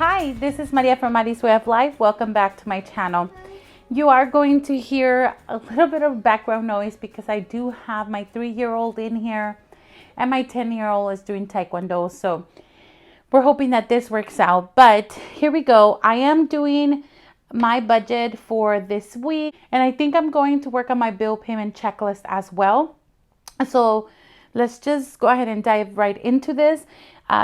Hi, this is Maria from Mariswayoflife. Welcome back to my channel. You are going to hear a little bit of background noise because I do have my 3-year-old in here and my 10-year-old is doing Taekwondo. So we're hoping that this works out. But here we go. I am doing my budget for this week and I think I'm going to work on my bill payment checklist as well. So let's just go ahead and dive right into this.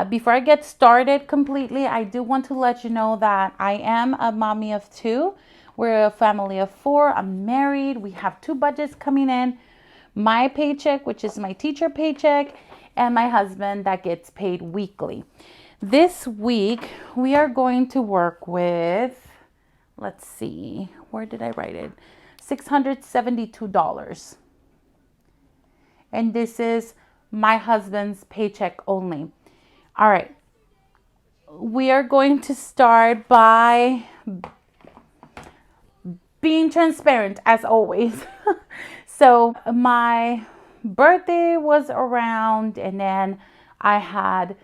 Before I get started completely, I do want to let you know that I am a mommy of 2. We're a family of 4. I'm married. We have 2 budgets coming in. My paycheck, which is my teacher paycheck, and my husband that gets paid weekly. This week, we are going to work with, let's see, where did I write it? $672. And this is my husband's paycheck only. All right, we are going to start by being transparent as always. So my birthday was around and then I had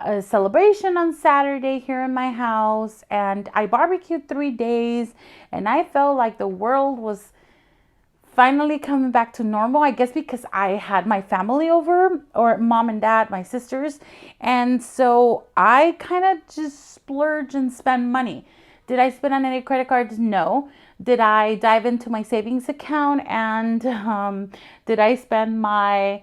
a celebration on Saturday here in my house and I barbecued 3 days and I felt like the world was finally coming back to normal, I guess because I had my family over, or mom and dad, my sisters. And so I kind of just splurge and spend money. Did I spend on any credit cards? No. Did I dive into my savings account and did I spend my,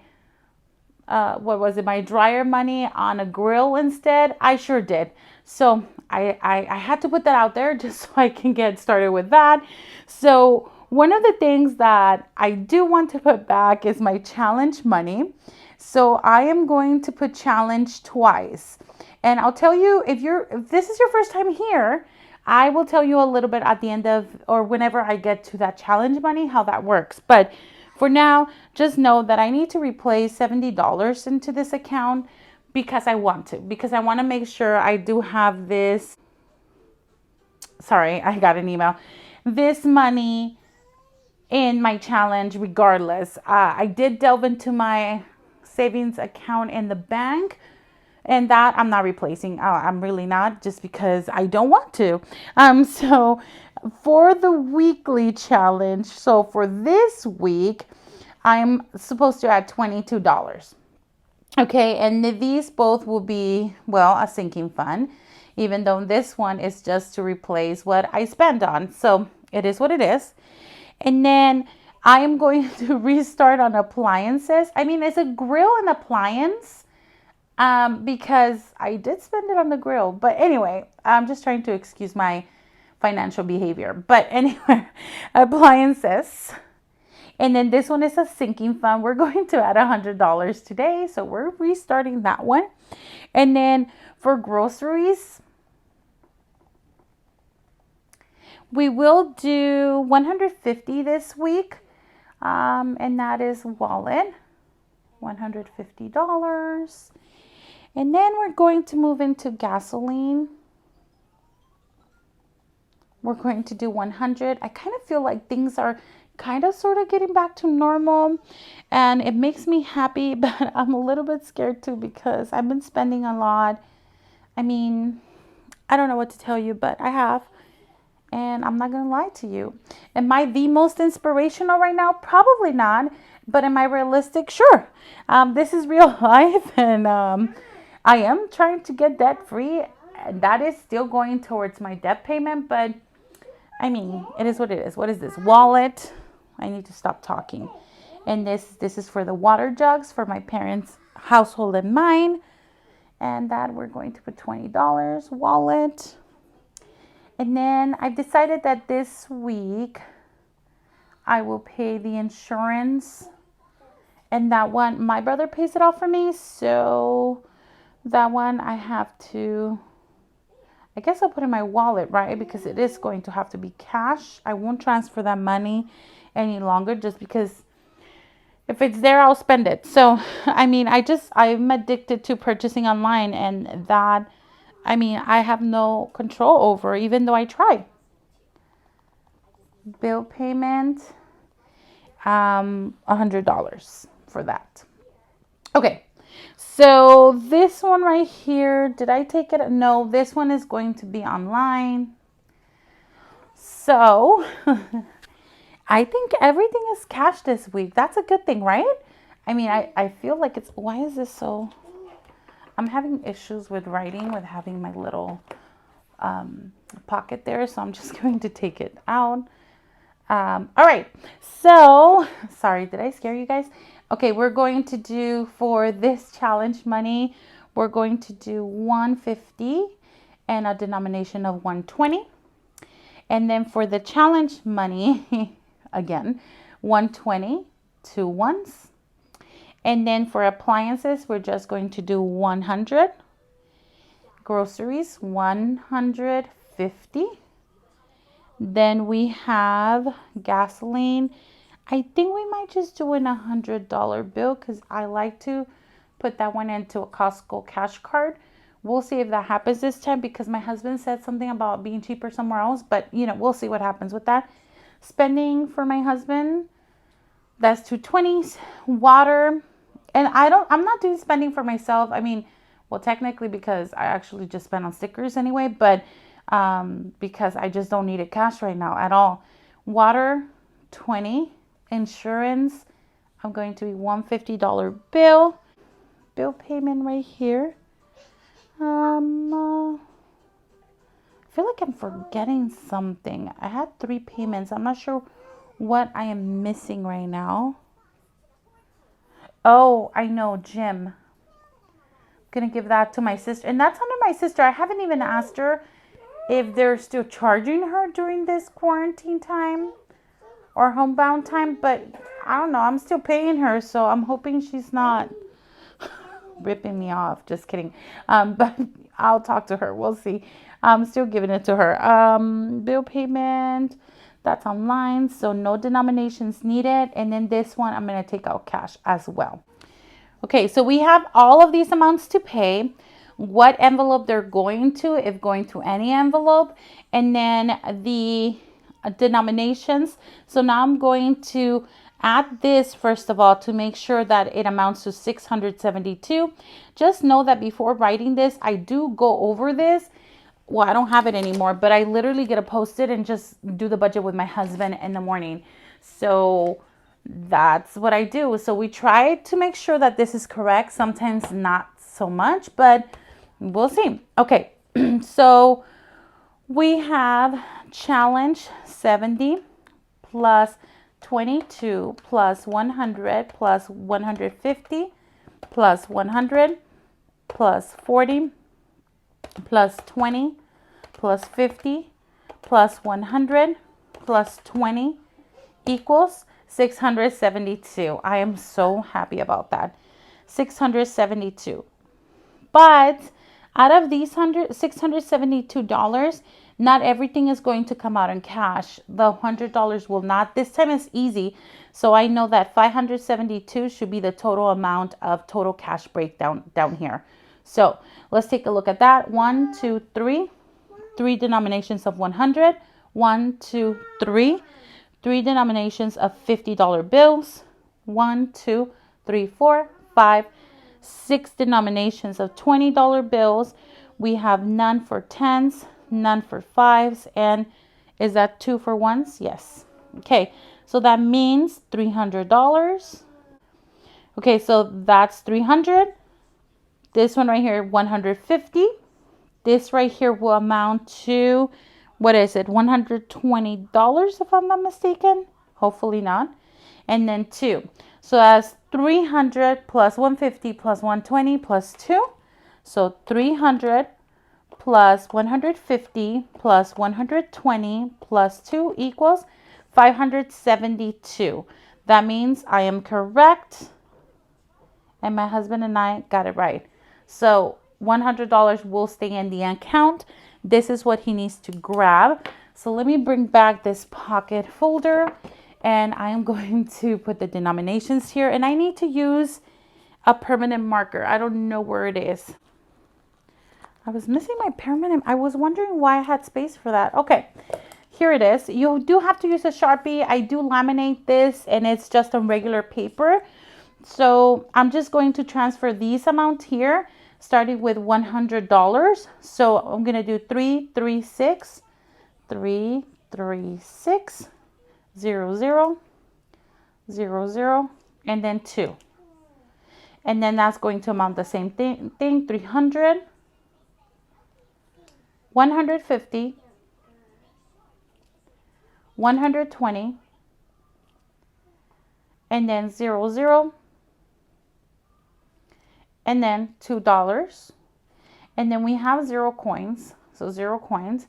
my dryer money on a grill instead? I sure did. So I had to put that out there just so I can get started with that. So one of the things that I do want to put back is my challenge money. So I am going to put challenge twice. And I'll tell you, if this is your first time here, I will tell you a little bit at the end of, or whenever I get to that challenge money, how that works. But for now, just know that I need to replace $70 into this account because I want to make sure I do have this. Sorry, I got an email. This money in my challenge regardless. I did delve into my savings account in the bank and that I'm not replacing. I'm really not, just because I don't want to. So for the weekly challenge, so for this week, I'm supposed to add $22. Okay, and these both will be, well, a sinking fund, even though this one is just to replace what I spend on. So it is what it is. And then I am going to restart on appliances. I mean, it's a grill and appliance because I did spend it on the grill. But anyway, I'm just trying to excuse my financial behavior. But anyway, appliances. And then this one is a sinking fund. We're going to add $100 today. So we're restarting that one. And then for groceries, we will do $150 this week, and that is wallet, $150. And then we're going to move into gasoline. We're going to do $100. I kind of feel like things are kind of sort of getting back to normal, and it makes me happy, but I'm a little bit scared too because I've been spending a lot. I mean, I don't know what to tell you, but I have. And I'm not going to lie to you. Am I the most inspirational right now? Probably not. But am I realistic? Sure. This is real life. And I am trying to get debt free. That is still going towards my debt payment. But I mean, it is what it is. What is this? Wallet. I need to stop talking. And this is for the water jugs for my parents' household and mine. And that we're going to put $20. Wallet. And then I've decided that this week I will pay the insurance, and that one, my brother pays it off for me. So that one I have to, I guess I'll put in my wallet, right? Because it is going to have to be cash. I won't transfer that money any longer just because if it's there, I'll spend it. So, I mean, I'm addicted to purchasing online, and that, I mean, I have no control over, even though I try. Bill payment, $100 for that. Okay, So this one right here, did I take it? No, this one is going to be online. So I think everything is cash this week. That's a good thing, right? I mean, I feel like it's, why is this so, I'm having issues with writing, with having my little pocket there. So I'm just going to take it out. All right. So, sorry, did I scare you guys? Okay, we're going to do, for this challenge money, we're going to do 150 and a denomination of 120. And then for the challenge money, again, 120 2 ones. And then for appliances, we're just going to do 100. Groceries, 150. Then we have gasoline. I think we might just do an $100 bill because I like to put that one into a Costco cash card. We'll see if that happens this time because my husband said something about being cheaper somewhere else, but you know, we'll see what happens with that. Spending for my husband, that's 220s. Water, and I'm not doing spending for myself. I mean, well, technically because I actually just spent on stickers anyway, but because I just don't need it cash right now at all. Water, 20. Insurance, I'm going to be $150 bill. Bill payment right here. I feel like I'm forgetting something. I had 3 payments. I'm not sure what I am missing right now. Oh, I know, gym. I'm gonna give that to my sister, and that's under my sister. I haven't even asked her if they're still charging her during this quarantine time or homebound time, but I don't know. I'm still paying her, so I'm hoping she's not ripping me off. Just kidding. But I'll talk to her. We'll see. I'm still giving it to her. Bill payment, that's online, so no denominations needed. And then this one, I'm going to take out cash as well. Okay, so we have all of these amounts to pay, what envelope they're going to, if going to any envelope, and then the denominations. So now I'm going to add this first of all to make sure that it amounts to 672. Just know that before writing this, I do go over this. Well, I don't have it anymore, but I literally get a post-it and just do the budget with my husband in the morning. So that's what I do. So we try to make sure that this is correct. Sometimes not so much, but we'll see. Okay, so we have challenge 70 plus 22 plus 100 plus 150 plus 100 plus 40 plus 20 plus 50 plus 100 plus 20 equals 672. I am so happy about that. 672. But out of these $672, not everything is going to come out in cash. The $100 will not. This time is easy. So I know that 572 should be the total amount of total cash breakdown down here. So let's take a look at that. 1, 2, 3. 3 denominations of 100. 1, 2, 3. 3 denominations of $50 bills. 1, 2, 3, 4, 5. 6 denominations of $20 bills. We have none for 10s, none for 5s, and is that 2 for 1s? Yes. Okay, so that means $300. Okay, so that's 300. This one right here, 150. This right here will amount to, what is it, $120 if I'm not mistaken? Hopefully not. And then 2. So that's 300 plus 150 plus 120 plus 2. So 300 plus 150 plus 120 plus 2 equals 572. That means I am correct. And my husband and I got it right. So $100 will stay in the account. This is what he needs to grab. So let me bring back this pocket folder. And I am going to put the denominations here. And I need to use a permanent marker. I don't know where it is. I was missing my permanent. I was wondering why I had space for that. Okay, here it is. You do have to use a Sharpie. I do laminate this and it's just on regular paper. So I'm just going to transfer these amounts here, starting with $100. So I'm going to do 336, 336, 00, 00, and then 2. And then that's going to amount the same thing 300, 150, 120, and then 00, and then $2. And then we have 0 coins, so 0 coins.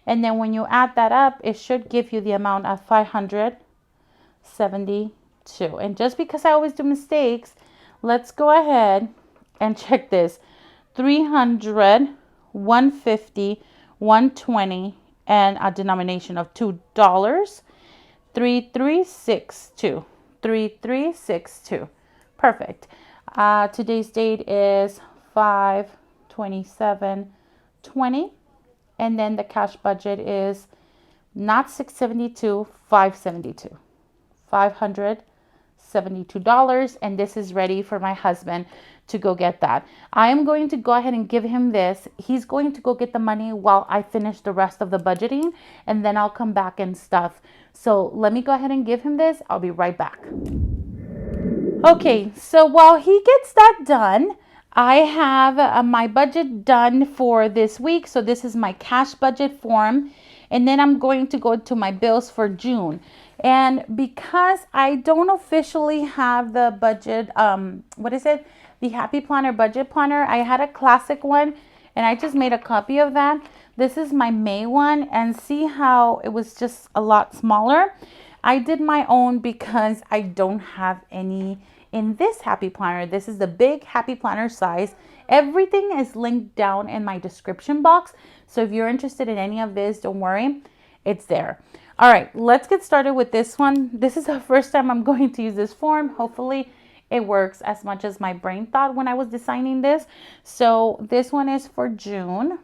And then when you add that up, it should give you the amount of 572. And just because I always do mistakes, let's go ahead and check this. 300, 150, 120, and a denomination of $2. 3362. 3362. Perfect. Today's date is 5/27/20, and then the cash budget is not 672, 572. $572, and this is ready for my husband to go get that. I am going to go ahead and give him this. He's going to go get the money while I finish the rest of the budgeting, and then I'll come back and stuff. So let me go ahead and give him this. I'll be right back. Okay, so while he gets that done, I have my budget done for this week. So this is my cash budget form. And then I'm going to go to my bills for June. And because I don't officially have the budget, the Happy Planner budget planner, I had a classic one and I just made a copy of that. This is my May one, and see how it was just a lot smaller. I did my own because I don't have any in this Happy Planner. This is the big Happy Planner size. Everything is linked down in my description box. So if you're interested in any of this, don't worry, it's there. All right, let's get started with this one. This is the first time I'm going to use this form. Hopefully it works as much as my brain thought when I was designing this. So this one is for June.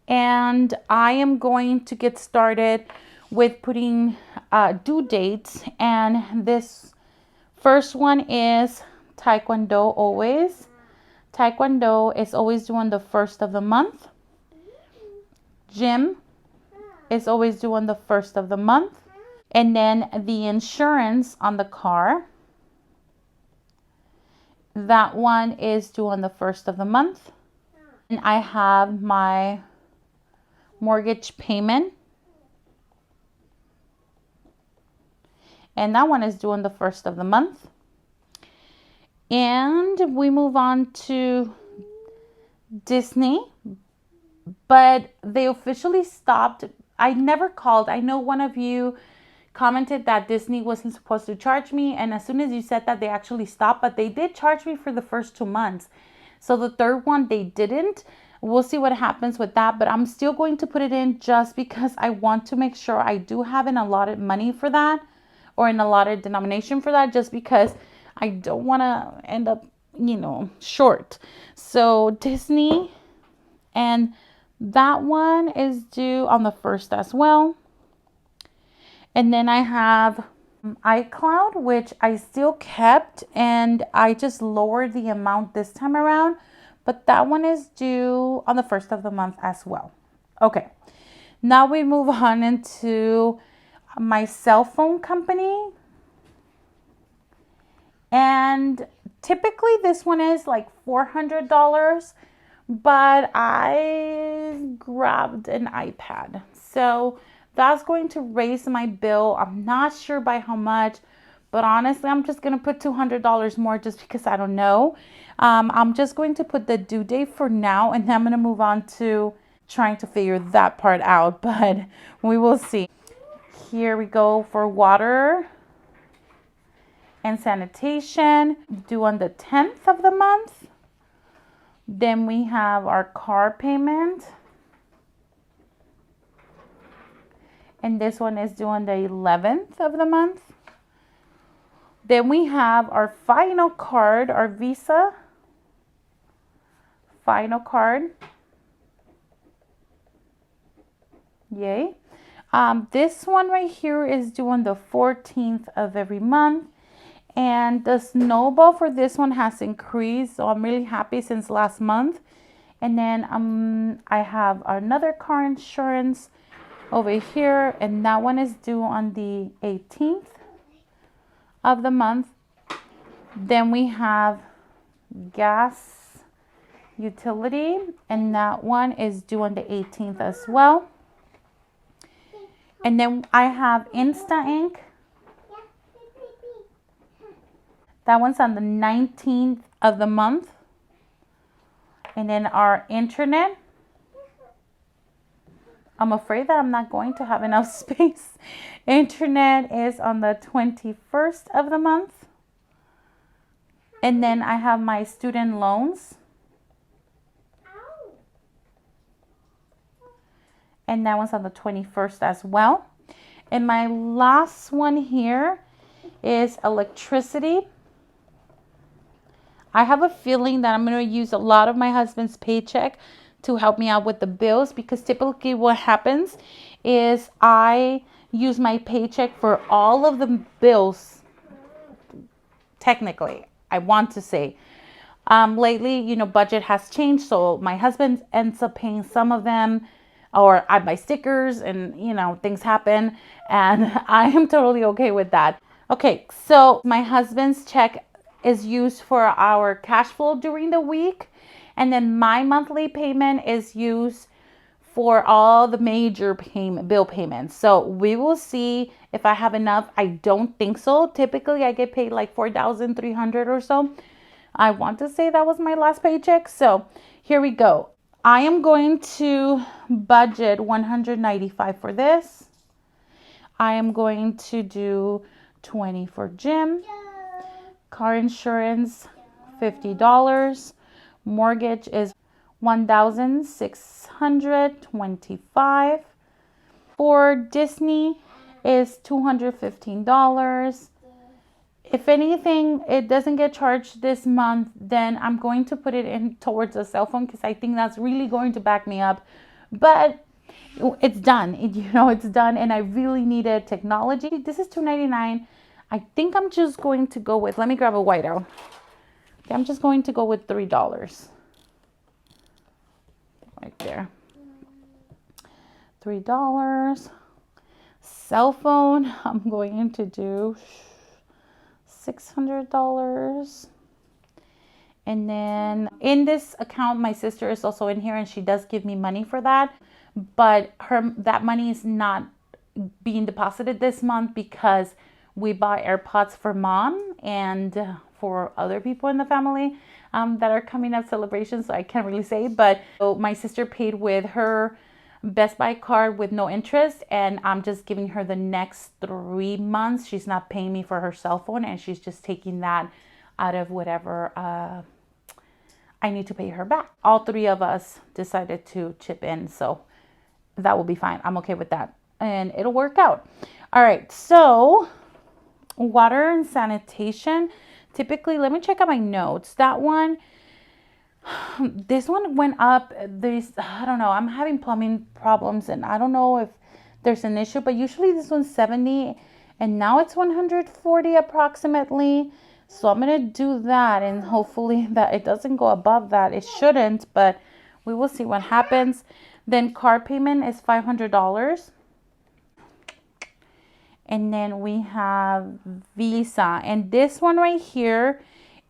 And I am going to get started with putting due dates. And this first one is Taekwondo always. Taekwondo is always due on the 1st of the month. Gym is always due on the 1st of the month. And then the insurance on the car, that one is due on the 1st of the month. And I have my mortgage payment, and that one is due on the 1st of the month. And we move on to Disney, but they officially stopped. I never called. I know one of you commented that Disney wasn't supposed to charge me, and as soon as you said that, they actually stopped, but they did charge me for the first 2 months. So the third one, they didn't. We'll see what happens with that, but I'm still going to put it in just because I want to make sure I do have an allotted money for that, or an allotted denomination for that, just because I don't want to end up, short. So Disney, and that one is due on the 1st as well. And then I have iCloud, which I still kept, and I just lowered the amount this time around, but that one is due on the 1st of the month as well. Okay, now we move on into my cell phone company. And typically this one is like $400, but I grabbed an iPad. So that's going to raise my bill. I'm not sure by how much, but honestly, I'm just going to put $200 more just because I don't know. I'm just going to put the due date for now, and then I'm going to move on to trying to figure that part out, but we will see. Here we go for water and sanitation, due on the 10th of the month. Then we have our car payment, and this one is due on the 11th of the month. Then we have our final card, our Visa final card. Yay. This one right here is due on the 14th of every month. And the Snowball for this one has increased, so I'm really happy since last month. And then I have another car insurance over here, and that one is due on the 18th of the month. Then we have gas utility, and that one is due on the 18th as well. And then I have InstaInk. That one's on the 19th of the month. And then our internet, I'm afraid that I'm not going to have enough space. Internet is on the 21st of the month. And then I have my student loans. And that one's on the 21st as well. And my last one here is electricity. I have a feeling that I'm going to use a lot of my husband's paycheck to help me out with the bills, because typically what happens is I use my paycheck for all of the bills. Technically, I want to say. Lately, you know, budget has changed, so my husband ends up paying some of them, or I buy stickers and, you know, things happen, and I am totally okay with that. Okay, so my husband's check is used for our cash flow during the week, and then my monthly payment is used for all the major bill payments. So we will see if I have enough. I don't think so. Typically I get paid like $4,300 or so. I want to say that was my last paycheck. So here we go. I am going to budget $195 for this. I am going to do $20 for gym. Car insurance, $50. Mortgage is $1,625. For Disney is $215. If anything, it doesn't get charged this month, then I'm going to put it in towards a cell phone, because I think that's really going to back me up. But it's done. It's done, and I really needed technology. This is $299. I think I'm just going to go with, let me grab a whiteout. Okay, I'm just going to go with $3. Right there. $3. Cell phone, I'm going to do $600. And then in this account, my sister is also in here, and she does give me money for that. But that money is not being deposited this month, because we bought AirPods for mom and for other people in the family that are coming up celebrations. So I can't really say, but so my sister paid with her Best Buy card with no interest, and I'm just giving her the next 3 months. She's not paying me for her cell phone, and she's just taking that out of whatever I need to pay her back. All three of us decided to chip in, so that will be fine. I'm okay with that, and it'll work out. All right, so water and sanitation, typically, let me check out my notes. That one, this one went up. I don't know, I'm having plumbing problems, and I don't know if there's an issue, but usually this one's 70 and now it's 140 approximately. So I'm gonna do that, and hopefully that it doesn't go above that. It shouldn't, but we will see what happens. Then card payment is $500. And then we have Visa, and this one right here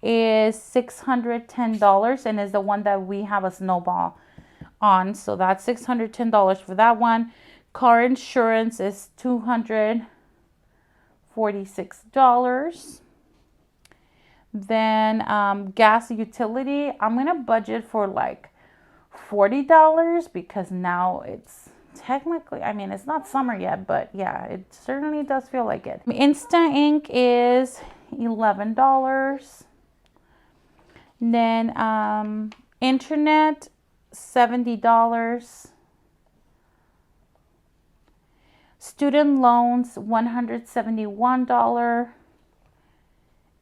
is $610, and is the one that we have a Snowball on. So that's $610 for that one. Car insurance is $246. Then gas utility, I'm gonna budget for like $40, because now it's technically, I mean, it's not summer yet, but yeah, it certainly does feel like it. InstaInk is $11. Then internet, $70. Student loans, $171.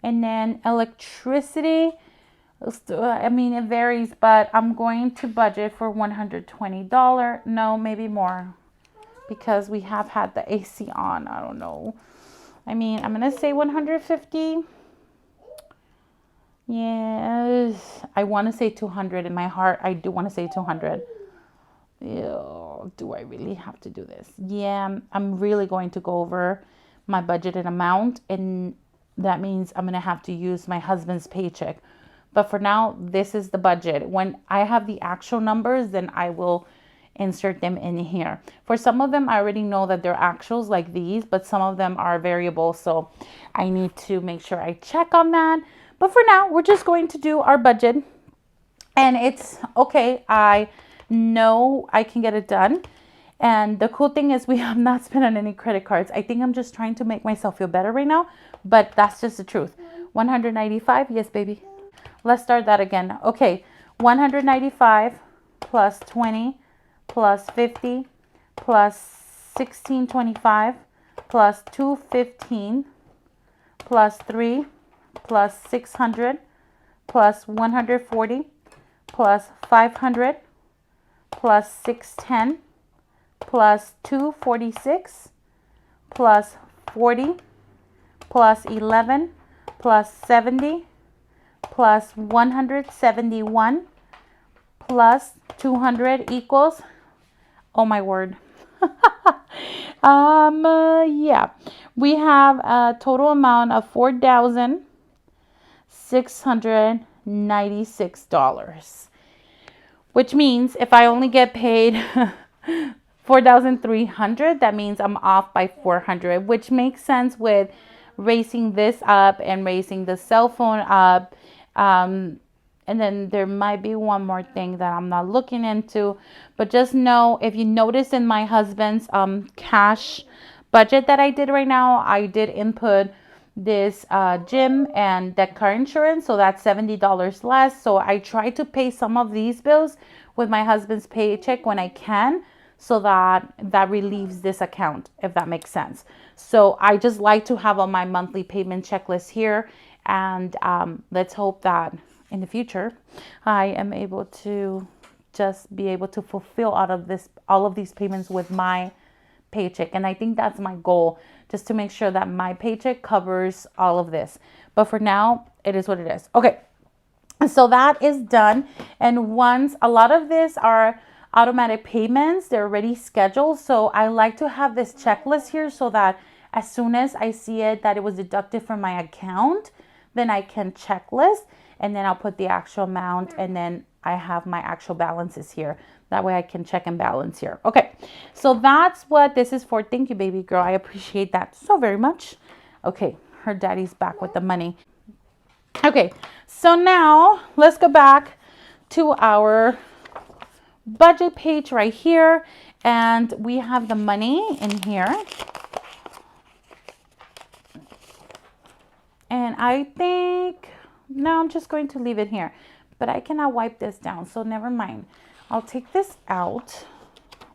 And then electricity, I mean, it varies, but I'm going to budget for $120. No, maybe more, because we have had the AC on. I don't know. I mean, I'm going to say $150. Yes, I want to say 200 in my heart. I do want to say 200. Ew, do I really have to do this? Yeah, I'm really going to go over my budgeted amount, and that means I'm going to have to use my husband's paycheck. But for now, this is the budget. When I have the actual numbers, then I will insert them in here. For some of them, I already know that they're actuals like these, but some of them are variable. So I need to make sure I check on that. But for now, we're just going to do our budget, and it's okay. I know I can get it done. And the cool thing is we have not spent on any credit cards. I think I'm just trying to make myself feel better right now, but that's just the truth. 195, yes, baby. Let's start that again. Okay, 195 plus 20 plus 50 plus 1625 plus 215 plus 3 plus 600 plus 140 plus 500 plus 610 plus 246 plus 40 plus 11 plus 70 plus 171 plus 200 equals, oh my word. Yeah, we have a total amount of $4,696, which means if I only get paid 4,300, that means I'm off by 400, which makes sense with raising this up and raising the cell phone up. And then there might be one more thing that I'm not looking into, but just know, if you notice in my husband's cash budget that I did right now, I did input this gym and that car insurance, so that's $70 less. So I try to pay some of these bills with my husband's paycheck when I can, so that relieves this account, if that makes sense. So I just like to have on my monthly payment checklist here, and let's hope that in the future I am able to just be able to fulfill all of these payments with my paycheck. And I think that's my goal, just to make sure that my paycheck covers all of this. But for now, it is what it is. Okay, so that is done. And once, a lot of this are automatic payments, they're already scheduled. So I like to have this checklist here, so that as soon as I see it that it was deducted from my account, then I can checklist, and then I'll put the actual amount, and then I have my actual balances here. That way I can check and balance here. Okay, so that's what this is for. Thank you, baby girl. I appreciate that so very much. Okay, her daddy's back with the money. Okay, so now let's go back to our budget page right here, and we have the money in here. And I think, no, I'm just going to leave it here, but I cannot wipe this down, so never mind. I'll take this out.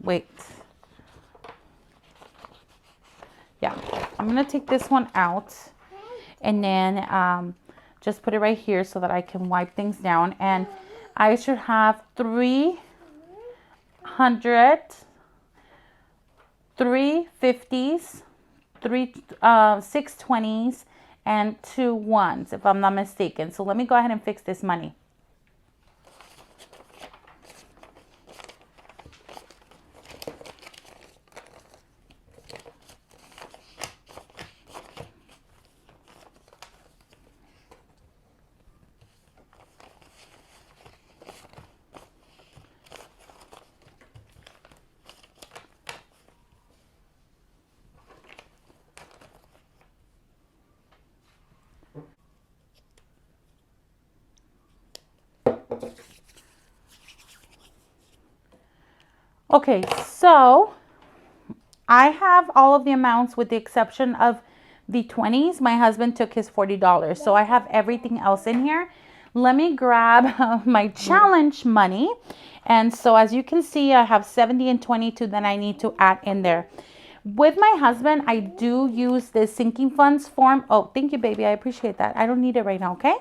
Wait. Yeah, I'm gonna take this one out, and then just put it right here so that I can wipe things down. And I should have 300, 3 50s, 3 620s, and 2 1s, if I'm not mistaken. So let me go ahead and fix this money. Okay, so I have all of the amounts with the exception of the 20s. My husband took his $40, so I have everything else in here. Let me grab my challenge money. And so as you can see, I have 70 and 22 that I need to add in there. With my husband, I do use the sinking funds form. Oh, thank you, baby. I appreciate that. I don't need it right now, okay?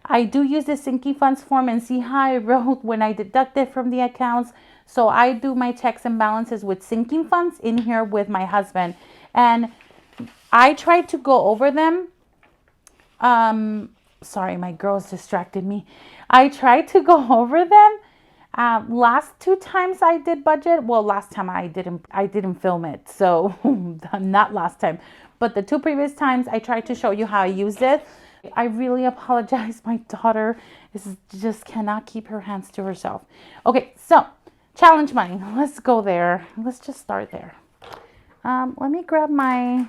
I do use the sinking funds form, and see how I wrote when I deducted from the accounts. So I do my checks and balances with sinking funds in here with my husband. And I try to go over them Sorry, my girls distracted me. I tried to go over them. Last 2 times I did budget. Well, last time I didn't film it. So not last time, but the 2 previous times I tried to show you how I used it. I really apologize. My daughter just cannot keep her hands to herself. Okay, so challenge money. Let's go there. Let's just start there. Let me grab my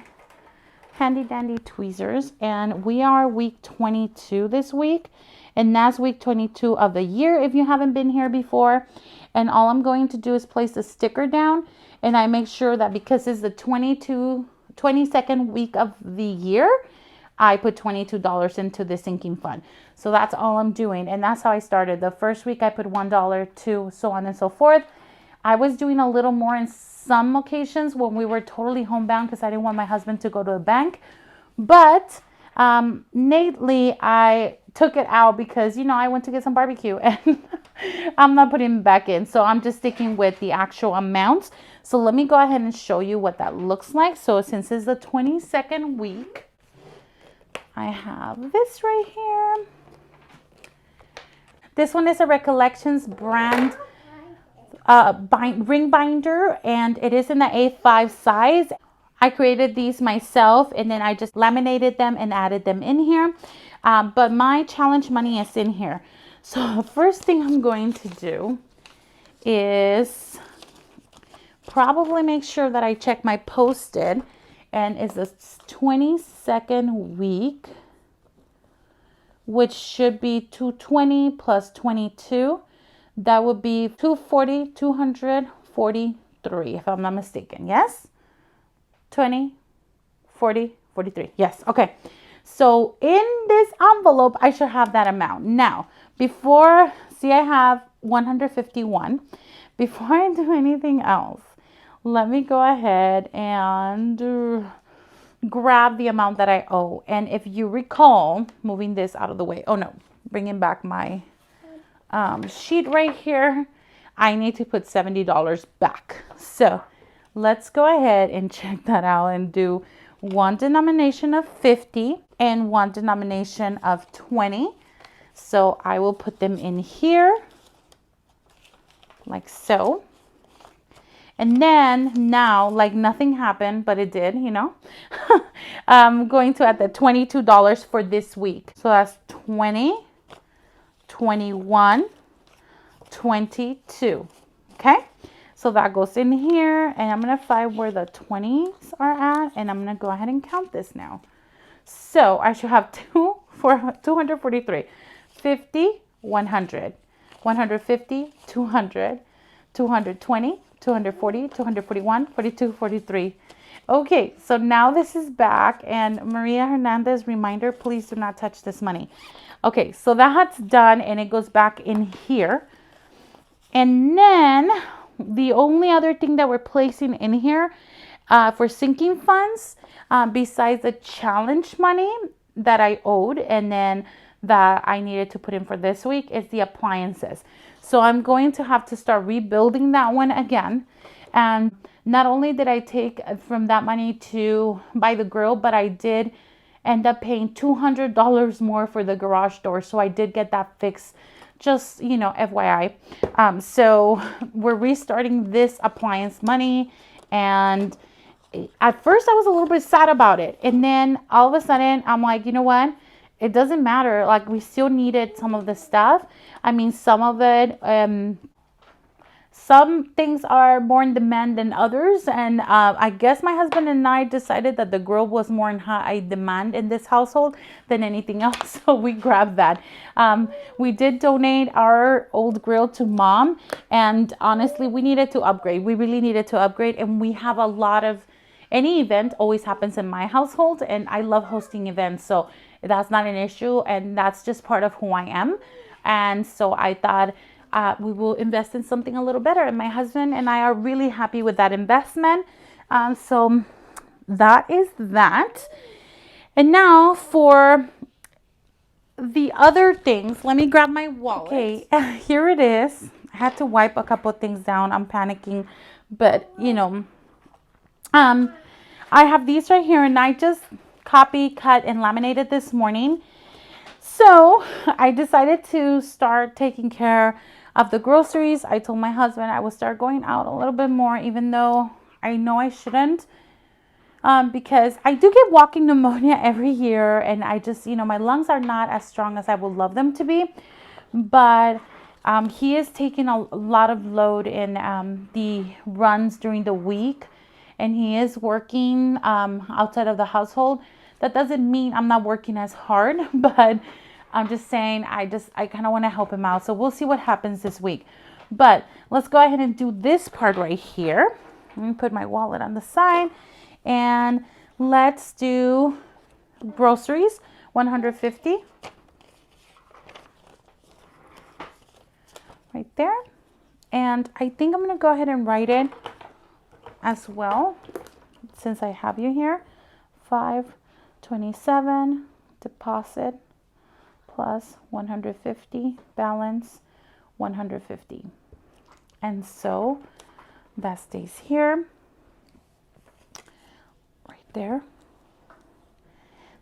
handy dandy tweezers, and we are week 22 this week, and that's week 22 of the year if you haven't been here before. And all I'm going to do is place the sticker down, and I make sure that because it's the 22nd week of the year, I put $22 into this sinking fund. So that's all I'm doing, and that's how I started. The first week I put $1, $2, so on and so forth. I was doing a little more in some occasions when we were totally homebound because I didn't want my husband to go to the bank. But lately I took it out because, you know, I went to get some barbecue and I'm not putting it back in. So I'm just sticking with the actual amounts. So let me go ahead and show you what that looks like. So since it's the 22nd week, I have this right here. This one is a Recollections brand ring binder, and it is in the A5 size. I created these myself, and then I just laminated them and added them in here. But my challenge money is in here. So the first thing I'm going to do is probably make sure that I check my posted, and it's the 22nd week, which should be 220 plus 22. That would be 243, if I'm not mistaken. Yes? 20, 40, 43. Yes. Okay. So in this envelope, I should have that amount. Now, before, see, I have 151. Before I do anything else, let me go ahead and grab the amount that I owe. And if you recall, moving this out of the way. Oh, no. Bringing back my sheet right here. I need to put $70 back. So let's go ahead and check that out and do one denomination of 50 and one denomination of 20. So I will put them in here like so. And then now, like nothing happened, but it did, you know. I'm going to add the $22 for this week. So that's 20, 21, 22. Okay, so that goes in here, and I'm gonna find where the 20s are at, and I'm gonna go ahead and count this now. So I should have 243, 50, 100, 150, 200, 220, 240, 241, 42, 43. Okay, so now this is back, and Maria Hernandez reminder, please do not touch this money. Okay, so that's done, and it goes back in here. And then the only other thing that we're placing in here for sinking funds, besides the challenge money that I owed and then that I needed to put in for this week, is the appliances. So I'm going to have to start rebuilding that one again. And not only did I take from that money to buy the grill, but I did end up paying $200 more for the garage door. So I did get that fixed, just, you know, FYI. So we're restarting this appliance money. And at first I was a little bit sad about it. And then all of a sudden I'm like, you know what? It doesn't matter. Like, we still needed some of the stuff. I mean, some of it, some things are more in demand than others. And I guess my husband and I decided that the grill was more in high demand in this household than anything else. So we grabbed that. We did donate our old grill to Mom. And honestly, we needed to upgrade. We really needed to upgrade. And we have a lot of, any event always happens in my household. And I love hosting events. So that's not an issue. And that's just part of who I am. And so I thought, we will invest in something a little better, and my husband and I are really happy with that investment. So that is that. And now for the other things, let me grab my wallet. Okay, here it is. I had to wipe a couple of things down. I'm panicking, but you know, I have these right here, and I just copy, cut, and laminated this morning. So I decided to start taking care of the groceries. I told my husband I would start going out a little bit more, even though I know I shouldn't, because I do get walking pneumonia every year, and I just, my lungs are not as strong as I would love them to be. But he is taking a lot of load in the runs during the week, and he is working outside of the household. That doesn't mean I'm not working as hard, but I'm just saying I kind of want to help him out. So we'll see what happens this week. But let's go ahead and do this part right here. Let me put my wallet on the side, and let's do groceries, 150. Right there. And I think I'm going to go ahead and write it as well, since I have you here. 527 deposit plus 150 balance 150. And so that stays here, right there.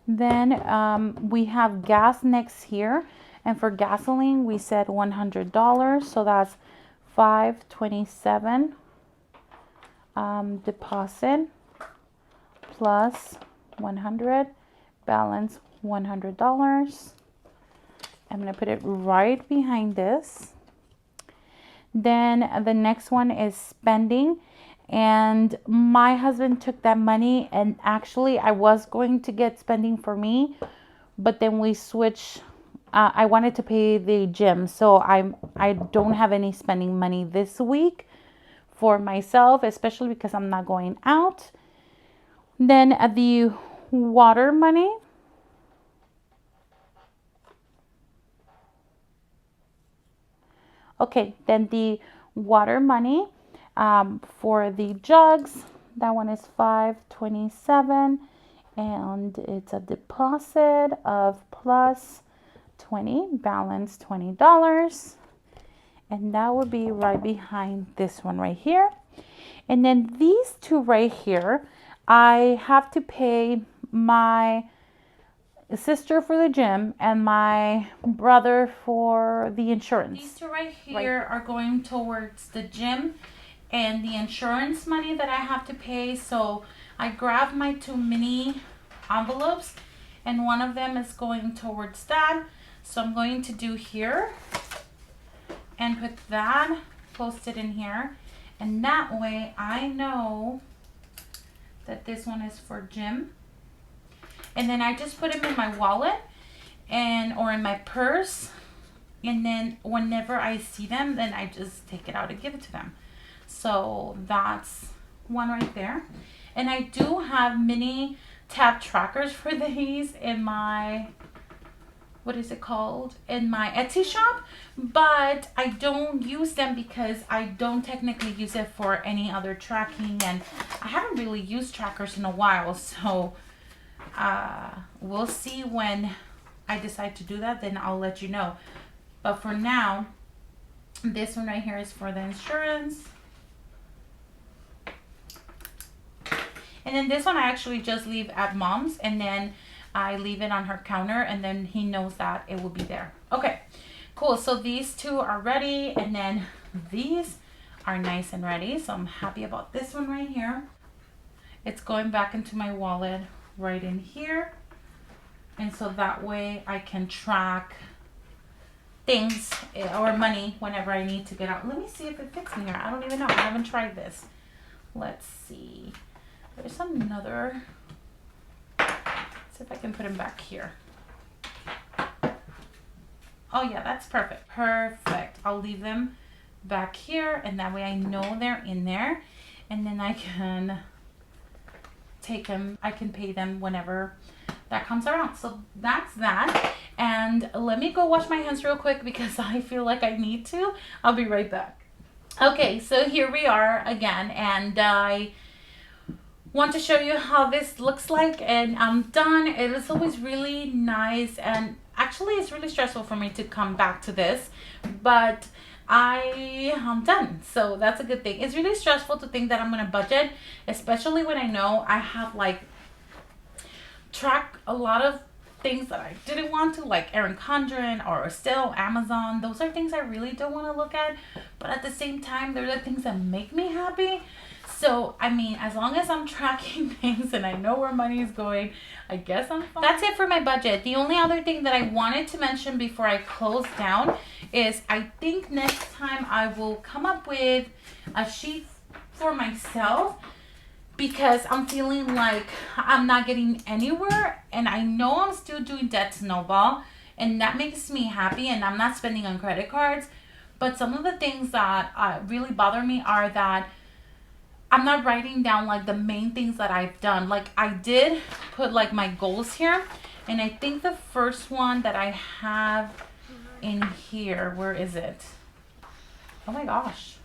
Then we have gas next here. And for gasoline, we said $100. So that's $527 deposit plus 100 balance $100. I'm going to put it right behind this. Then the next one is spending. And my husband took that money, and actually I was going to get spending for me, but then we switched. I wanted to pay the gym, so I don't have any spending money this week for myself, especially because I'm not going out. Then the water money. Okay, then the water money for the jugs, that one is $527, and it's a deposit of plus 20, balance $20, and that would be right behind this one right here. And then these two right here, I have to pay my sister for the gym and my brother for the insurance. These two right here are going towards the gym and the insurance money that I have to pay. So I grabbed my two mini envelopes, and one of them is going towards that. So I'm going to do here and put that posted in here, and that way I know that this one is for gym. And then I just put them in my wallet or in my purse, and then whenever I see them, then I just take it out and give it to them. So that's one right there. And I do have mini tab trackers for these in my, what is it called, in my Etsy shop, but I don't use them because I don't technically use it for any other tracking, and I haven't really used trackers in a while. So we'll see when I decide to do that, then I'll let you know. But for now, this one right here is for the insurance. And then this one I actually just leave at mom's, and then I leave it on her counter, and then he knows that it will be there. Okay, cool. So these two are ready, and then these are nice and ready. So I'm happy about this one right here. It's going back into my wallet right in here. And so that way I can track things or money whenever I need to get out. Let me see if it fits in here. I don't even know. I haven't tried this. Let's see. There's another. Let's see if I can put them back here. Oh yeah, that's perfect. Perfect. I'll leave them back here, and that way I know they're in there, and then I can take them. I can pay them whenever that comes around. So that's that. And let me go wash my hands real quick because I feel like I need to. I'll be right back. Okay, so here we are again, and I want to show you how this looks like, and I'm done. It is always really nice, and actually it's really stressful for me to come back to this, but I am done, so that's a good thing. It's really stressful to think that I'm gonna budget, especially when I know I have like track a lot of things that I didn't want to, like Erin Condren or Estelle, Amazon. Those are things I really don't want to look at, but at the same time, they're the things that make me happy. So, I mean, as long as I'm tracking things and I know where money is going, I guess I'm fine. That's it for my budget. The only other thing that I wanted to mention before I close down is I think next time I will come up with a sheet for myself, because I'm feeling like I'm not getting anywhere, and I know I'm still doing debt snowball, and that makes me happy, and I'm not spending on credit cards. But some of the things that really bother me are that I'm not writing down like the main things that I've done. Like I did put like my goals here, and I think the first one that I have in here, where is it? Oh my gosh.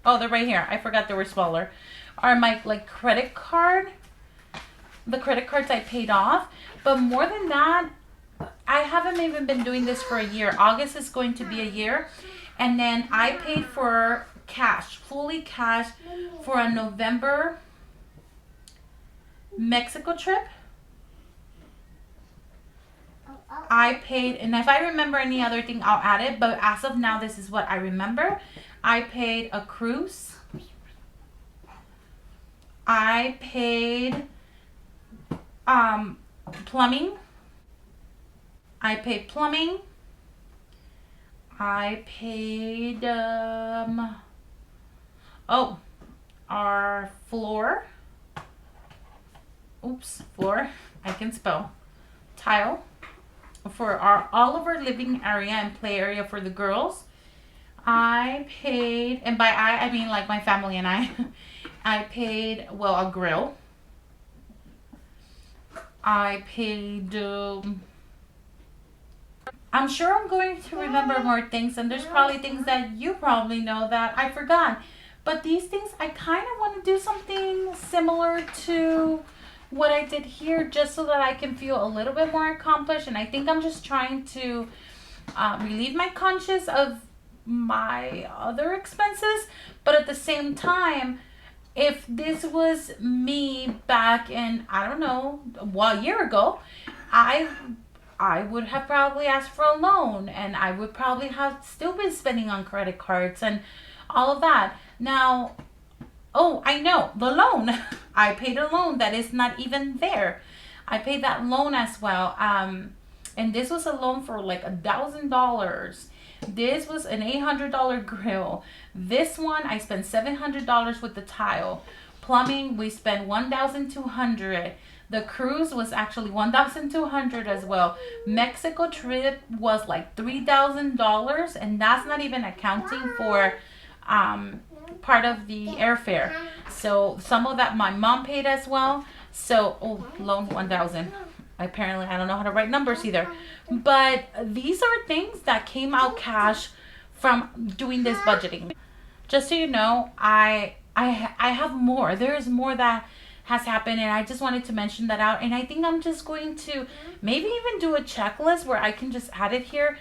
Oh, they're right here. I forgot they were smaller. Are my like credit card, the credit cards I paid off. But more than that, I haven't even been doing this for a year. August is going to be a year. And then I paid for cash, fully cash, for a November Mexico trip. I paid, and if I remember any other thing, I'll add it. But as of now, this is what I remember. I paid a cruise. I paid plumbing. I paid plumbing. I paid our floor. Oops, floor. I can spell. Tile for all of our living area and play area for the girls. I paid, and by I mean like my family and I. I paid, well, a grill. I paid, I'm sure I'm going to remember more things, and there's probably things that you probably know that I forgot. But these things, I kind of want to do something similar to what I did here, just so that I can feel a little bit more accomplished. And I think I'm just trying to relieve my conscience of my other expenses, but at the same time, if this was me back in, I don't know, a year ago, I would have probably asked for a loan, and I would probably have still been spending on credit cards and all of that. Now, oh, I know, the loan. I paid a loan that is not even there. I paid that loan as well. And this was a loan for like $1,000. This was an $800 grill. This one, I spent $700 with the tile. Plumbing, we spent $1,200. The cruise was actually $1,200 as well. Mexico trip was like $3,000, and that's not even accounting for part of the airfare. So some of that my mom paid as well. So, oh, loan $1,000. Apparently, I don't know how to write numbers either. But these are things that came out cash from doing this budgeting. Just so you know, I have more. There's more that has happened, and I just wanted to mention that out. And I think I'm just going to maybe even do a checklist where I can just add it here,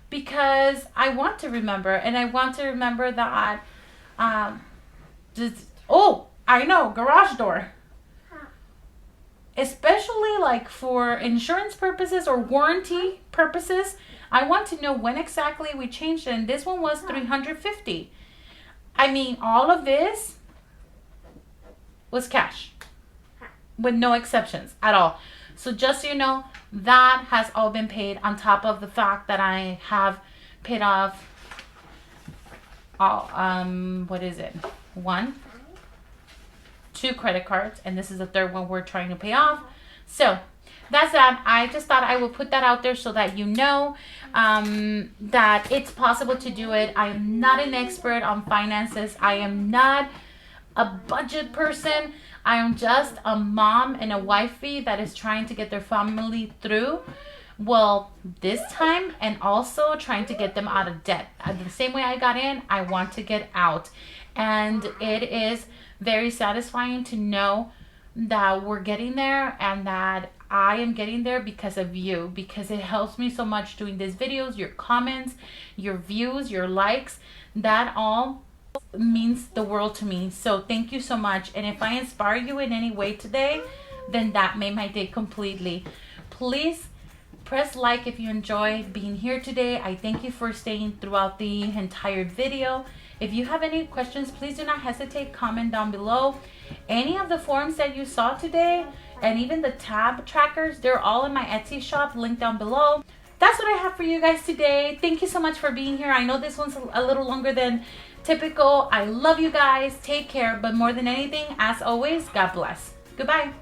because I want to remember. And I want to remember that, oh, I know, garage door. Especially like for insurance purposes or warranty purposes, I want to know when exactly we changed it. And this one was $350. I mean, all of this was cash with no exceptions at all. So just so you know, that has all been paid, on top of the fact that I have paid off all, what is it? 2 credit cards, and this is the third one we're trying to pay off. So that's that. I just thought I would put that out there so that you know that it's possible to do it. I am not an expert on finances. I am not a budget person. I am just a mom and a wifey that is trying to get their family through, well, this time, and also trying to get them out of debt. The same way I got in, I want to get out. And it is very satisfying to know that we're getting there, and that I am getting there because of you, because it helps me so much doing these videos, your comments, your views, your likes. That all means the world to me. So thank you so much. And if I inspire you in any way today, then that made my day completely. Please Press like if you enjoy being here today. I thank you for staying throughout the entire video. If you have any questions, please do not hesitate, comment down below. Any of the forms that you saw today, and even the tab trackers, they're all in my Etsy shop, linked down below. That's what I have for you guys today. Thank you so much for being here. I know this one's a little longer than typical. I love you guys. Take care. But more than anything, as always, God bless. Goodbye.